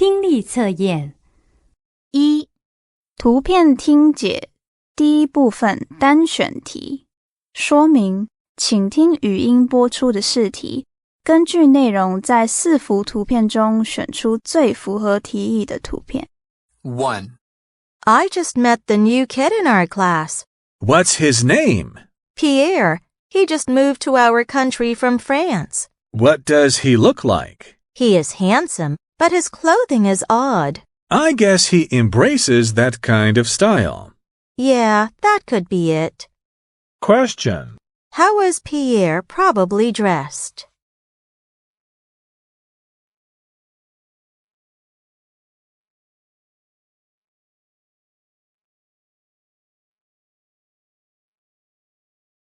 听力测验一、图片听解第一部分单选题。说明，请听语音播出的试题，根据内容在4幅图片中选出最符合题意的图片。1. I just met the new kid in our class. What's his name? Pierre. He just moved to our country from France. What does he look like? He is handsome, but his clothing is odd. I guess he embraces that kind of style. Yeah, that could be it. Question. How is Pierre probably dressed?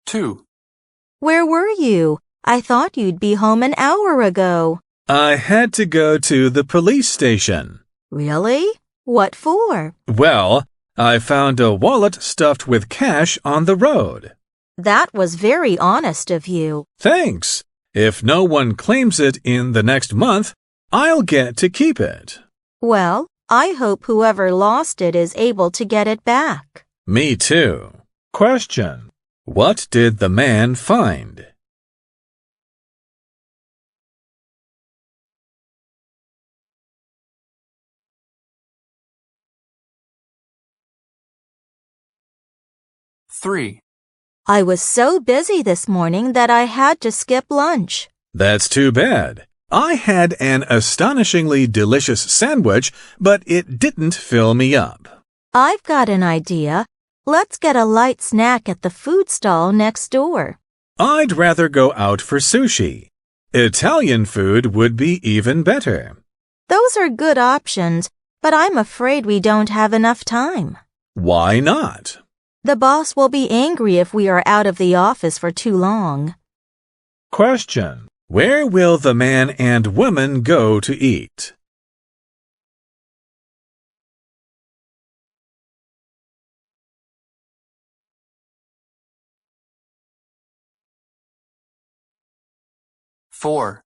Two. Where were you? I thought you'd be home an hour ago. I had to go to the police station. Really? What for? Well, I found a wallet stuffed with cash on the road. That was very honest of you. Thanks. If no one claims it in the next month, I'll get to keep it. Well, I hope whoever lost it is able to get it back. Me too. Question. What did the man find? Three. I was so busy this morning that I had to skip lunch. That's too bad. I had an astonishingly delicious sandwich, but it didn't fill me up. I've got an idea. Let's get a light snack at the food stall next door. I'd rather go out for sushi. Italian food would be even better. Those are good options, but I'm afraid we don't have enough time. Why not? The boss will be angry if we are out of the office for too long. Question. Where will the man and woman go to eat? Four.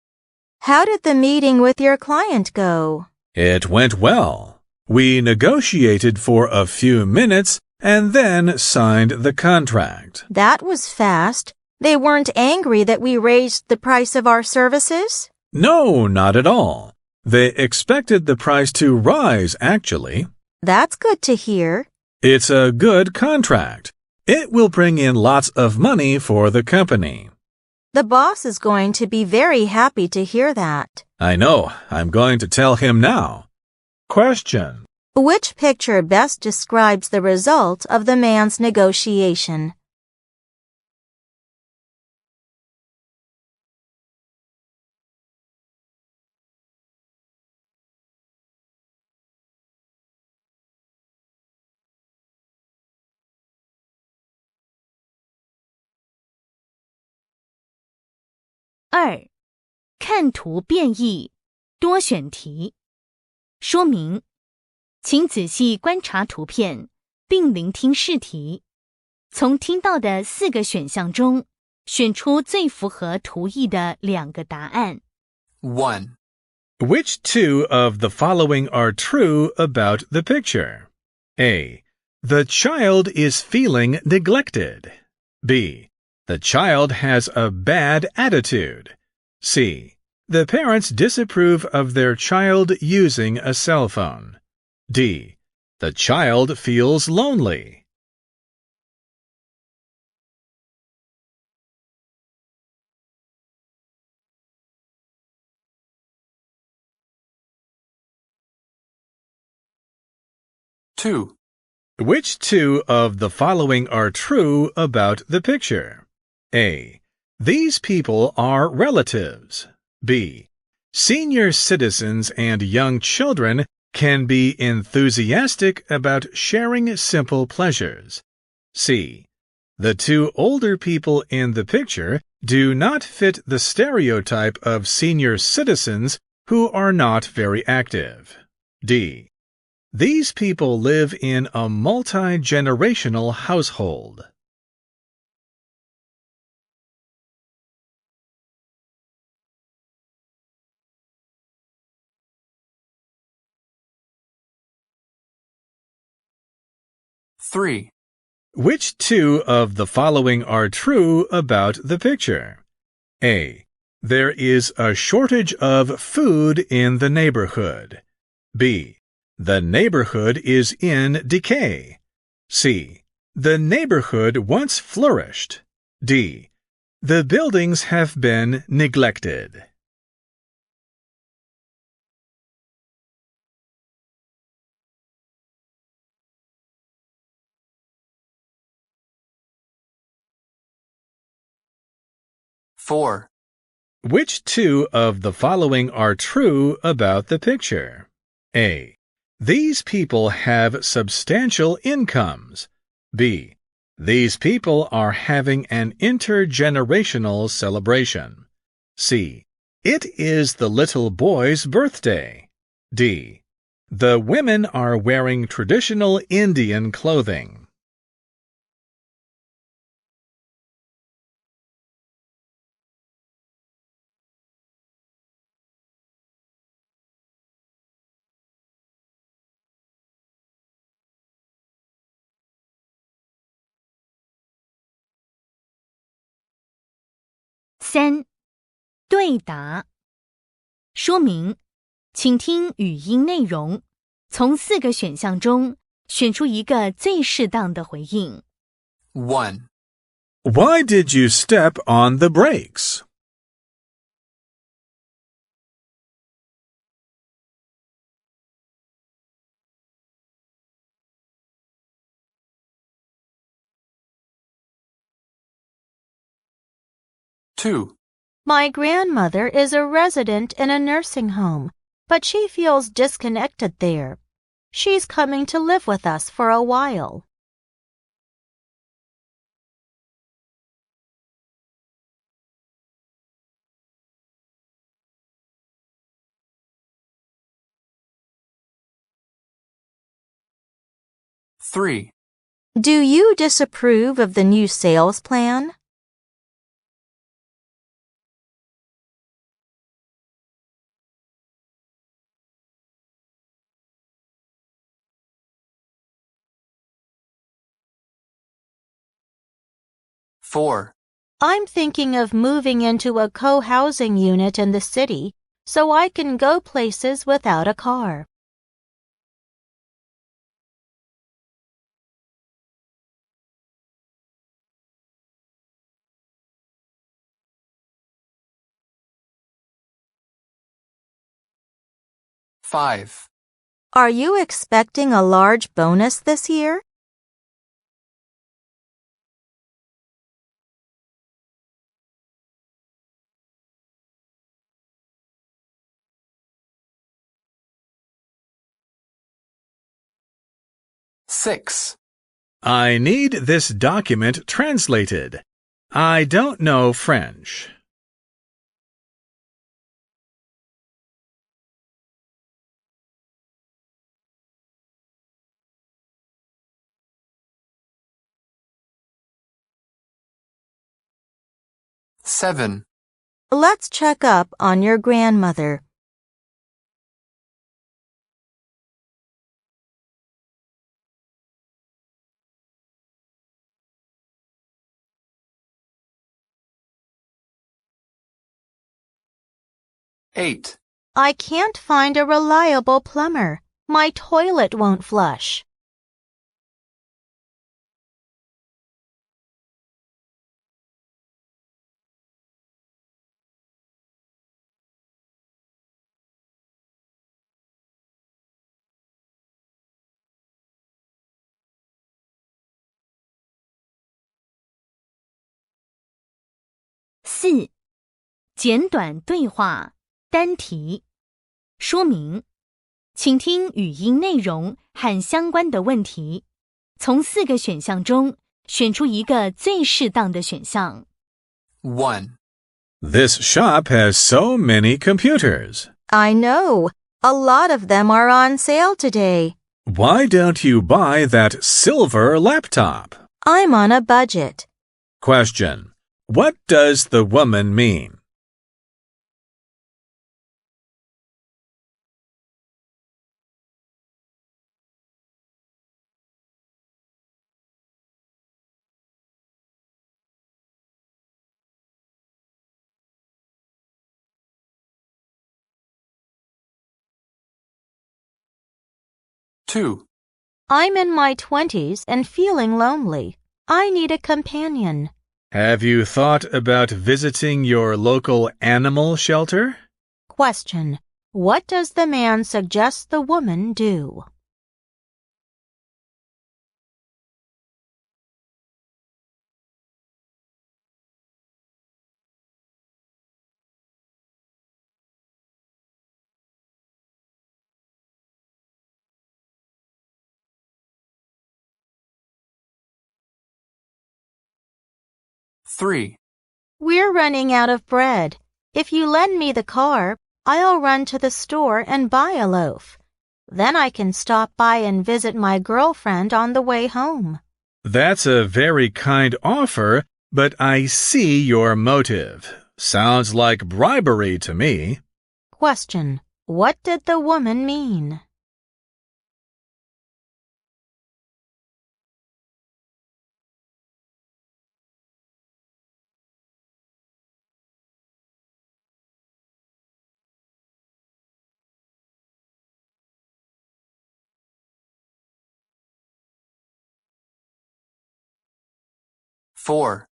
How did the meeting with your client go? It went well. We negotiated for a few minutes and then signed the contract. That was fast. They weren't angry that we raised the price of our services? No, not at all. They expected the price to rise, actually. That's good to hear. It's a good contract. It will bring in lots of money for the company. The boss is going to be very happy to hear that. I know. I'm going to tell him now. Question. Which picture best describes the result of the man's negotiation?2. 看图变义，多选题。说明，请仔细观察图片，并聆听试题。从听到的4个选项中，选出最符合图意的2个答案。1. Which 2 of the following are true about the picture? A. The child is feeling neglected. B. The child has a bad attitude. C. The parents disapprove of their child using a cell phone. D. The child feels lonely. Two. Which 2 of the following are true about the picture? A. These people are relatives. B. Senior citizens and young children can be enthusiastic about sharing simple pleasures. C. The 2 older people in the picture do not fit the stereotype of senior citizens who are not very active. D. These people live in a multi-generational household. 3. Which two of the following are true about the picture? A. There is a shortage of food in the neighborhood. B. The neighborhood is in decay. C. The neighborhood once flourished. D. The buildings have been neglected. Four. Which two of the following are true about the picture? A. These people have substantial incomes. B. These people are having an intergenerational celebration. C. It is the little boy's birthday. D. The women are wearing traditional Indian clothing.3. 对答说明，请听语音内容，从4个选项中选出一个最适当的回应。1. Why did you step on the brakes? 2. My grandmother is a resident in a nursing home, but she feels disconnected there. She's coming to live with us for a while. 3. Do you disapprove of the new sales plan? 4. I'm thinking of moving into a co-housing unit in the city so I can go places without a car. 5. Are you expecting a large bonus this year? 6. I need this document translated. I don't know French. 7. Let's check up on your grandmother. 8. I can't find a reliable plumber. My toilet won't flush. 4. 简短对话单题说明，请听语音内容和相关的问题，从4个选项中选出一个最适当的选项。1. This shop has so many computers. I know. A lot of them are on sale today. Why don't you buy that silver laptop? I'm on a budget. Question. What does the woman mean? 2. I'm in my 20s and feeling lonely. I need a companion. Have you thought about visiting your local animal shelter? Question. What does the man suggest the woman do? Three. We're running out of bread. If you lend me the car, I'll run to the store and buy a loaf. Then I can stop by and visit my girlfriend on the way home. That's a very kind offer, but I see your motive. Sounds like bribery to me. Question. What did the woman mean? Four.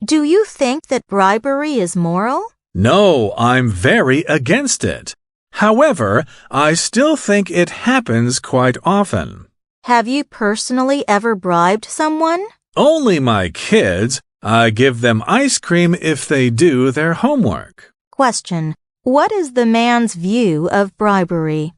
Do you think that bribery is moral? No, I'm very against it. However, I still think it happens quite often. Have you personally ever bribed someone? Only my kids. I give them ice cream if they do their homework. Question. What is the man's view of bribery?5.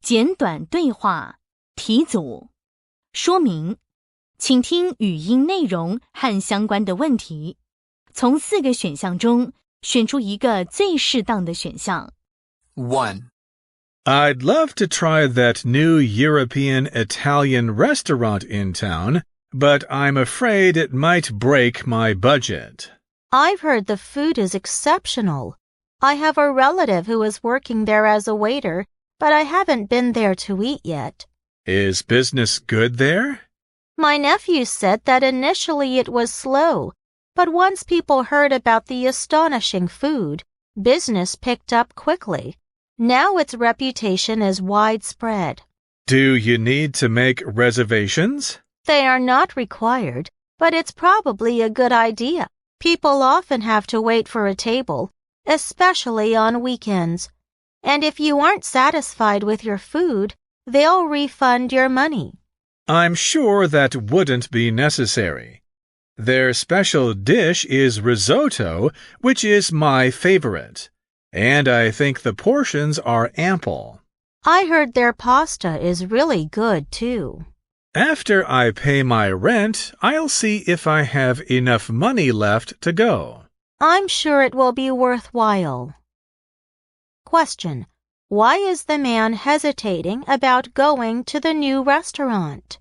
简短对话题组说明，请听语音内容和相关的问题，从4个选项中选出一个最适当的选项。 1. I'd love to try that new European Italian restaurant in town, but I'm afraid it might break my budget. I've heard the food is exceptional. I have a relative who is working there as a waiter, but I haven't been there to eat yet. Is business good there? My nephew said that initially it was slow, but once people heard about the astonishing food, business picked up quickly. Now its reputation is widespread. Do you need to make reservations? They are not required, but it's probably a good idea. People often have to wait for a table, especially on weekends. And if you aren't satisfied with your food, they'll refund your money. I'm sure that wouldn't be necessary. Their special dish is risotto, which is my favorite. And I think the portions are ample. I heard their pasta is really good, too. After I pay my rent, I'll see if I have enough money left to go. I'm sure it will be worthwhile. Question. Why is the man hesitating about going to the new restaurant?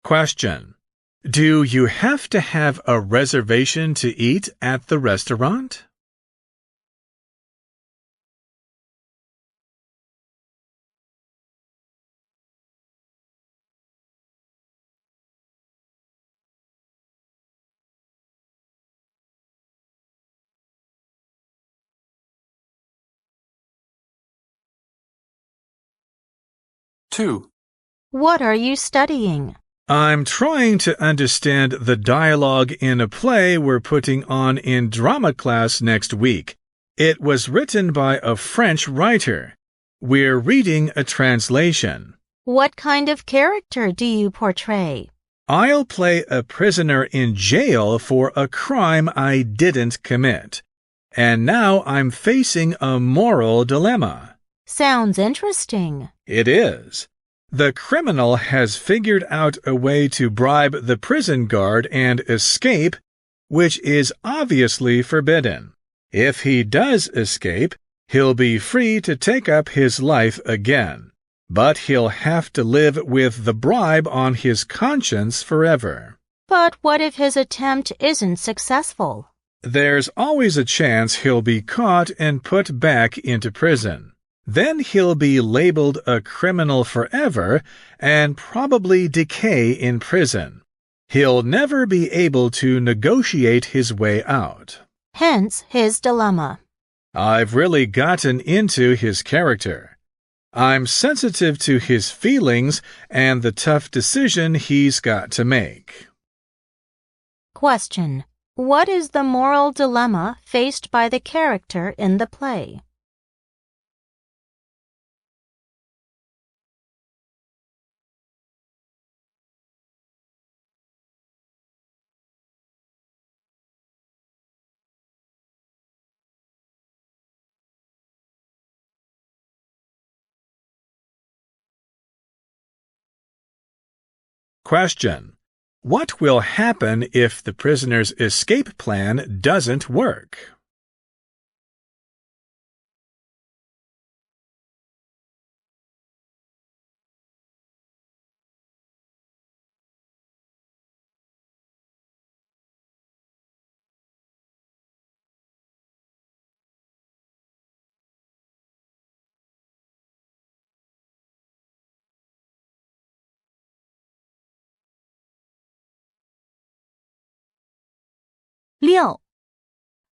Question. Do you have to have a reservation to eat at the restaurant? Two. What are you studying? I'm trying to understand the dialogue in a play we're putting on in drama class next week. It was written by a French writer. We're reading a translation. What kind of character do you portray? I'll play a prisoner in jail for a crime I didn't commit. and now I'm facing a moral dilemma. Sounds interesting. It is. The criminal has figured out a way to bribe the prison guard and escape, which is obviously forbidden. If he does escape, he'll be free to take up his life again, but he'll have to live with the bribe on his conscience forever. But what if his attempt isn't successful? There's always a chance he'll be caught and put back into prison. Then he'll be labeled a criminal forever and probably decay in prison. He'll never be able to negotiate his way out. Hence his dilemma. I've really gotten into his character. I'm sensitive to his feelings and the tough decision he's got to make. Question. What is the moral dilemma faced by the character in the play? Question. What will happen if the prisoner's escape plan doesn't work?6.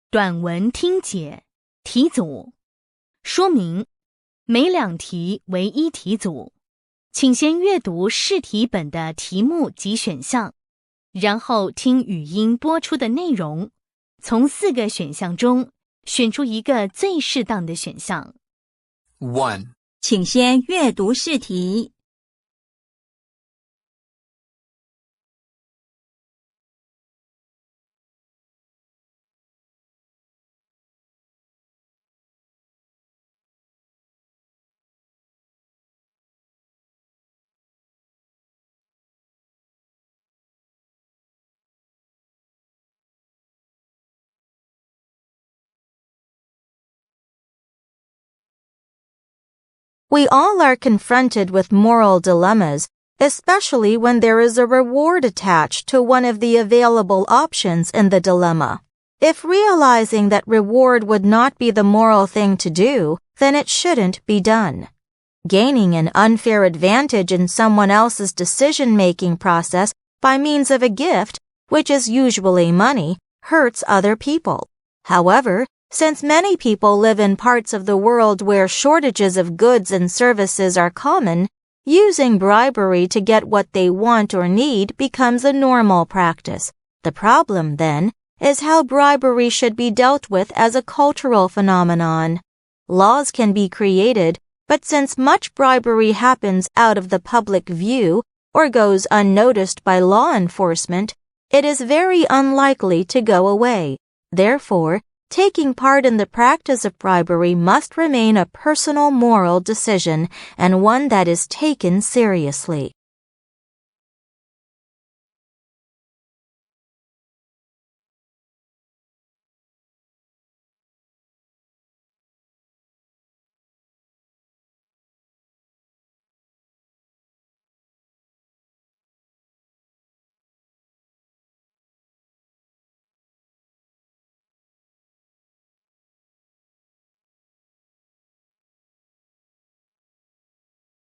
短文听解题组说明每两题为一题组，请先阅读试题本的题目及选项，然后听语音播出的内容，从4个选项中选出一个最适当的选项。1. 请先阅读试题。We all are confronted with moral dilemmas, especially when there is a reward attached to one of the available options in the dilemma. If realizing that reward would not be the moral thing to do, then it shouldn't be done. Gaining an unfair advantage in someone else's decision-making process by means of a gift, which is usually money, hurts other people. However, since many people live in parts of the world where shortages of goods and services are common, using bribery to get what they want or need becomes a normal practice. The problem, then, is how bribery should be dealt with as a cultural phenomenon. Laws can be created, but since much bribery happens out of the public view or goes unnoticed by law enforcement, it is very unlikely to go away. Therefore, taking part in the practice of bribery must remain a personal moral decision and one that is taken seriously.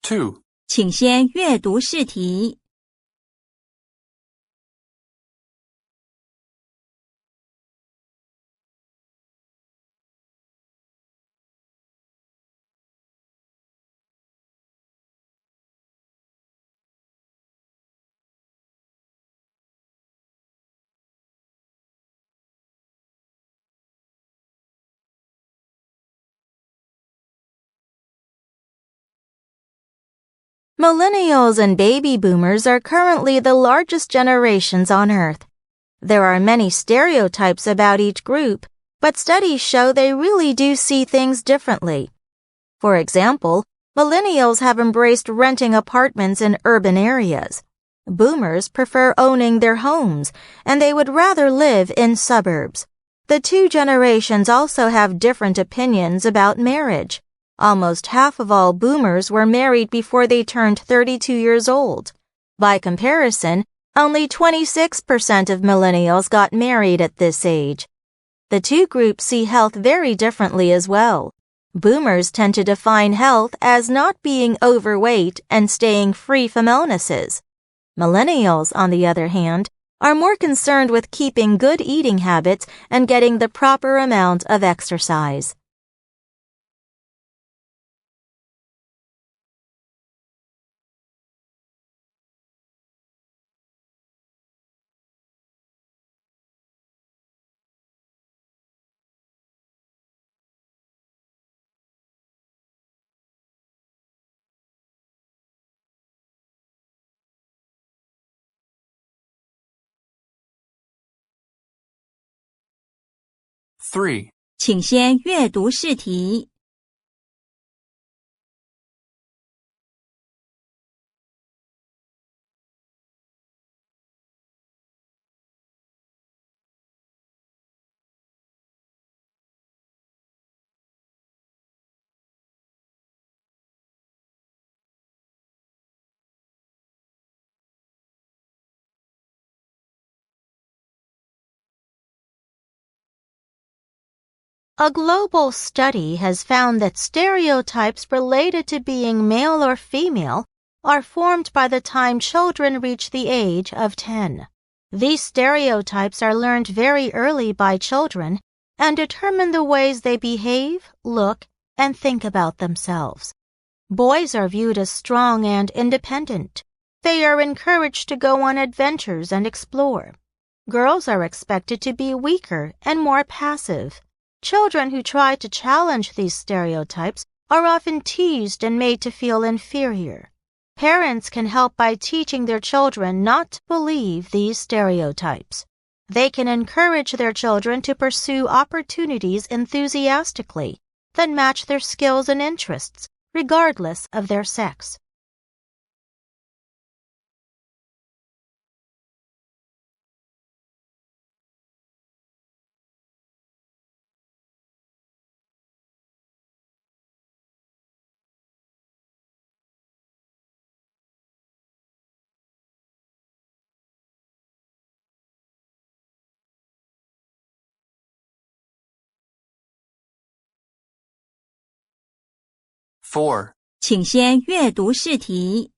Two. 请先阅读试题。Millennials and baby boomers are currently the largest generations on Earth. There are many stereotypes about each group, but studies show they really do see things differently. For example, millennials have embraced renting apartments in urban areas. Boomers prefer owning their homes, and they would rather live in suburbs. The two generations also have different opinions about marriage. Almost half of all boomers were married before they turned 32 years old. By comparison, only 26% of millennials got married at this age. The two groups see health very differently as well. Boomers tend to define health as not being overweight and staying free from illnesses. Millennials, on the other hand, are more concerned with keeping good eating habits and getting the proper amount of exercise. Three. 请先阅读试题。A global study has found that stereotypes related to being male or female are formed by the time children reach the age of 10. These stereotypes are learned very early by children and determine the ways they behave, look, and think about themselves. Boys are viewed as strong and independent. They are encouraged to go on adventures and explore. Girls are expected to be weaker and more passive. Children who try to challenge these stereotypes are often teased and made to feel inferior. Parents can help by teaching their children not to believe these stereotypes. They can encourage their children to pursue opportunities enthusiastically that match their skills and interests, regardless of their sex. Four. 请先阅读试题。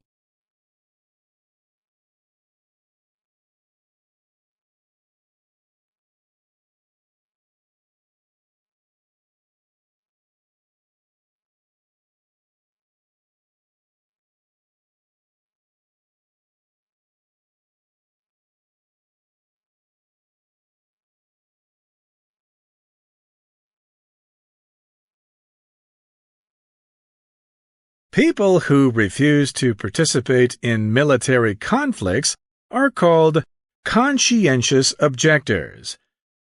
People who refuse to participate in military conflicts are called conscientious objectors.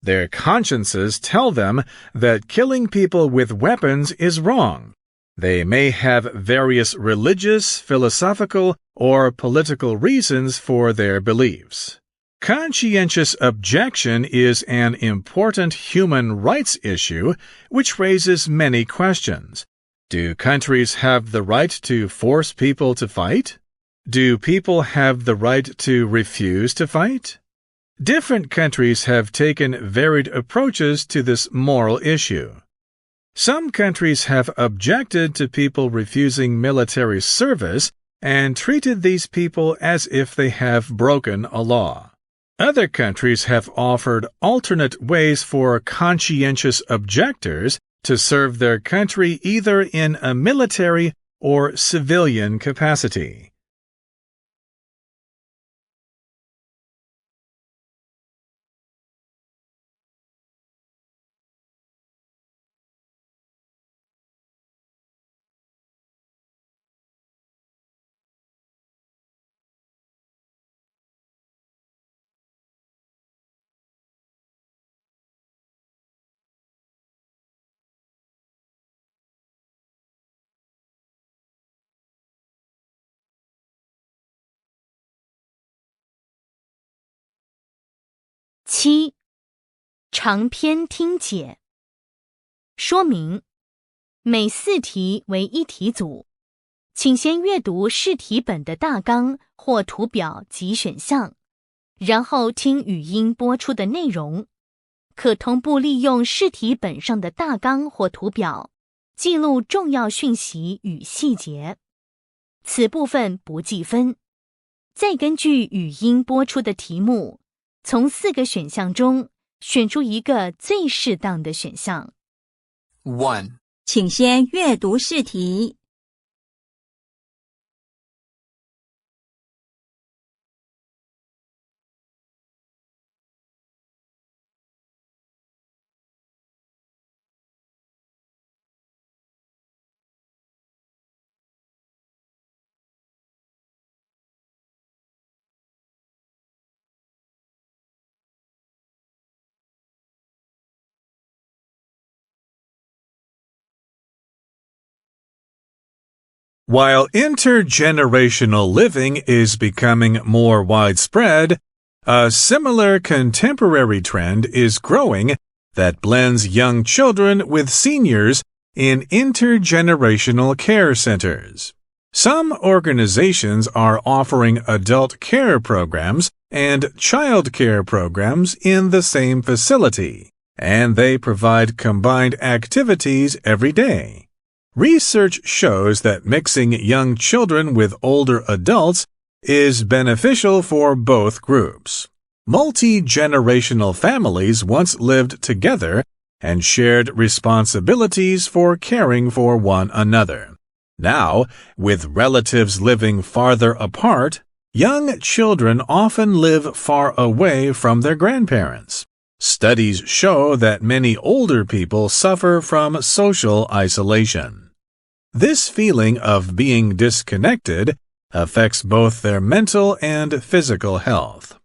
Their consciences tell them that killing people with weapons is wrong. They may have various religious, philosophical, or political reasons for their beliefs. Conscientious objection is an important human rights issue which raises many questions. Do countries have the right to force people to fight? Do people have the right to refuse to fight? Different countries have taken varied approaches to this moral issue. Some countries have objected to people refusing military service and treated these people as if they have broken a law. Other countries have offered alternate ways for conscientious objectors to serve their country either in a military or civilian capacity. 7. 长篇听解。说明：每4题为1题组，请先阅读试题本的大纲或图表及选项，然后听语音播出的内容，可同步利用试题本上的大纲或图表，记录重要讯息与细节。此部分不计分。再根据语音播出的题目，从4个选项中选出一个最适当的选项。1. 请先阅读试题。While intergenerational living is becoming more widespread, a similar contemporary trend is growing that blends young children with seniors in intergenerational care centers. Some organizations are offering adult care programs and child care programs in the same facility, and they provide combined activities every day. Research shows that mixing young children with older adults is beneficial for both groups. Multi-generational families once lived together and shared responsibilities for caring for one another. Now, with relatives living farther apart, young children often live far away from their grandparents. Studies show that many older people suffer from social isolation. This feeling of being disconnected affects both their mental and physical health.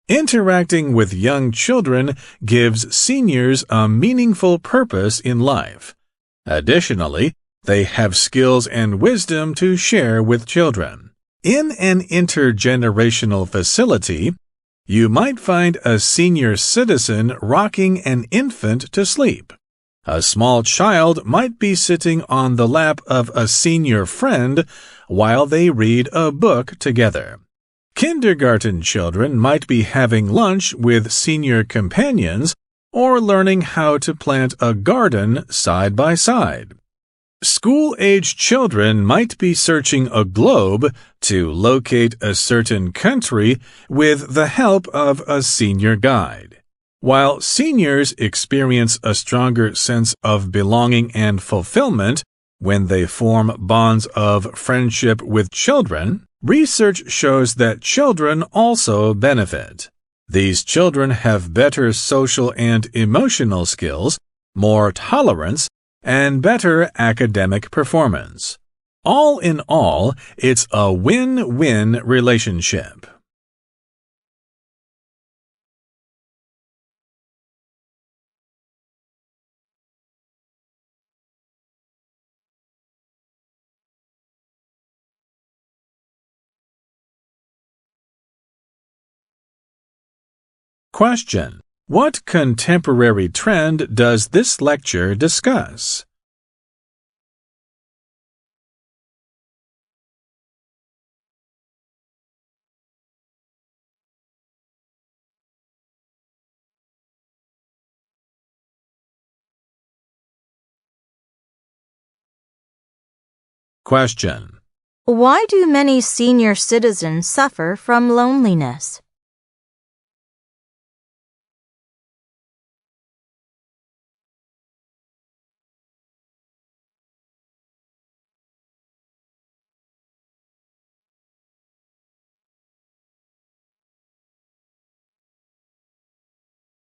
Interacting with young children gives seniors a meaningful purpose in life. Additionally, they have skills and wisdom to share with children. In an intergenerational facility, you might find a senior citizen rocking an infant to sleep. A small child might be sitting on the lap of a senior friend while they read a book together. Kindergarten children might be having lunch with senior companions or learning how to plant a garden side by side. School-age children might be searching a globe to locate a certain country with the help of a senior guide. While seniors experience a stronger sense of belonging and fulfillment when they form bonds of friendship with children, research shows that children also benefit. These children have better social and emotional skills, more tolerance, and better academic performance. All in all, it's a win-win relationship. Question: What contemporary trend does this lecture discuss? Question: Why do many senior citizens suffer from loneliness?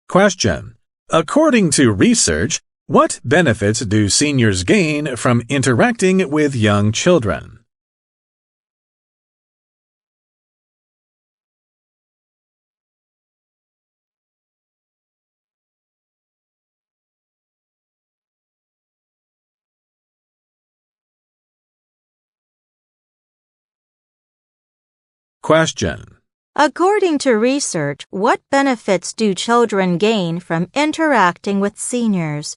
Question: According to research, what benefits do seniors gain from interacting with young children? Question: According to research, what benefits do children gain from interacting with seniors?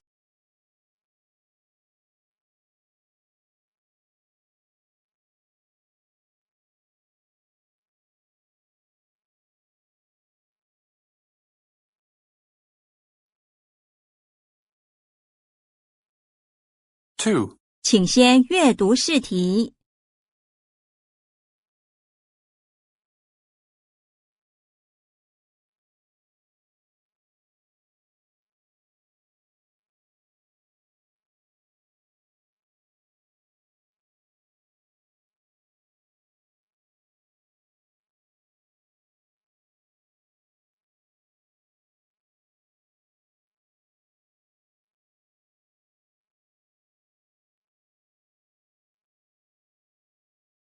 Two. 请先阅读试题。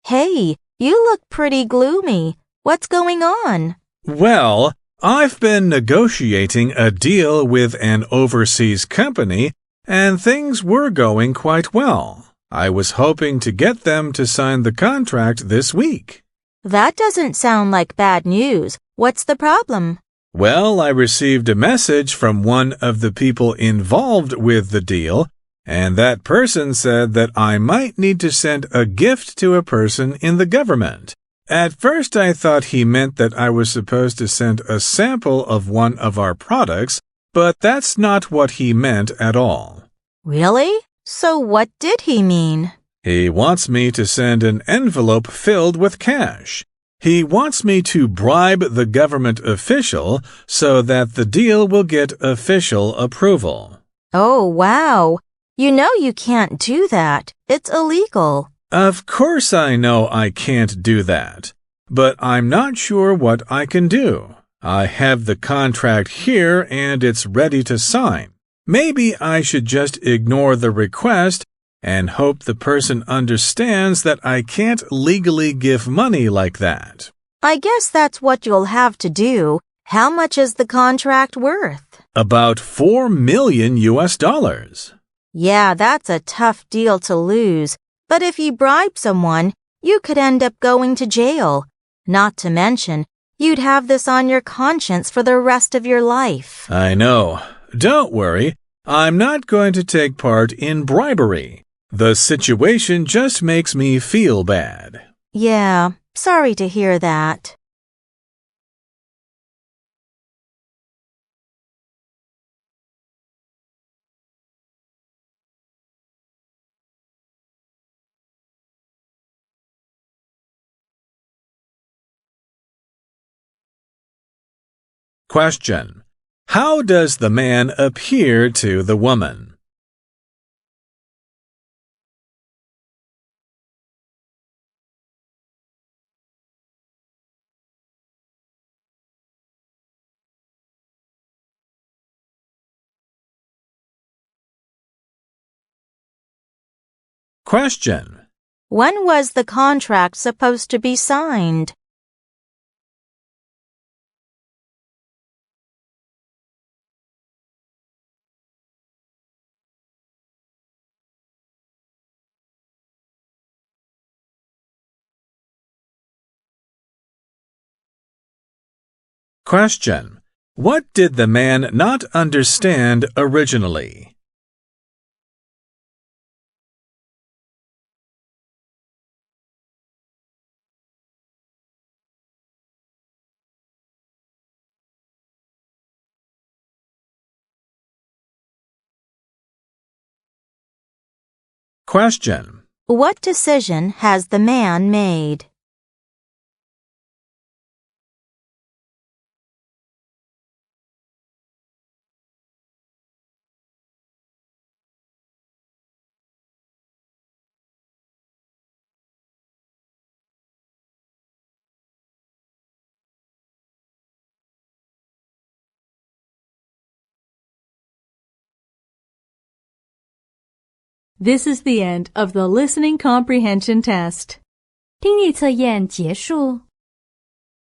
Hey, you look pretty gloomy. What's going on? Well, I've been negotiating a deal with an overseas company, and things were going quite well. I was hoping to get them to sign the contract this week. That doesn't sound like bad news. What's the problem? Well, I received a message from one of the people involved with the deal, and that person said that I might need to send a gift to a person in the government. At first, I thought he meant that I was supposed to send a sample of one of our products, but that's not what he meant at all. Really? So what did he mean? He wants me to send an envelope filled with cash. He wants me to bribe the government official so that the deal will get official approval. Oh, wow. You know you can't do that. It's illegal. Of course I know I can't do that, but I'm not sure what I can do. I have the contract here and it's ready to sign. Maybe I should just ignore the request and hope the person understands that I can't legally give money like that. I guess that's what you'll have to do. How much is the contract worth? About $4 million. Yeah, that's a tough deal to lose. But if you bribe someone, you could end up going to jail. Not to mention, you'd have this on your conscience for the rest of your life. I know. Don't worry. I'm not going to take part in bribery. The situation just makes me feel bad. Yeah, sorry to hear that. Question. How does the man appear to the woman? Question. When was the contract supposed to be signed? Question. What did the man not understand originally? Question. What decision has the man made? This is the end of the listening comprehension test. 听力测验结束。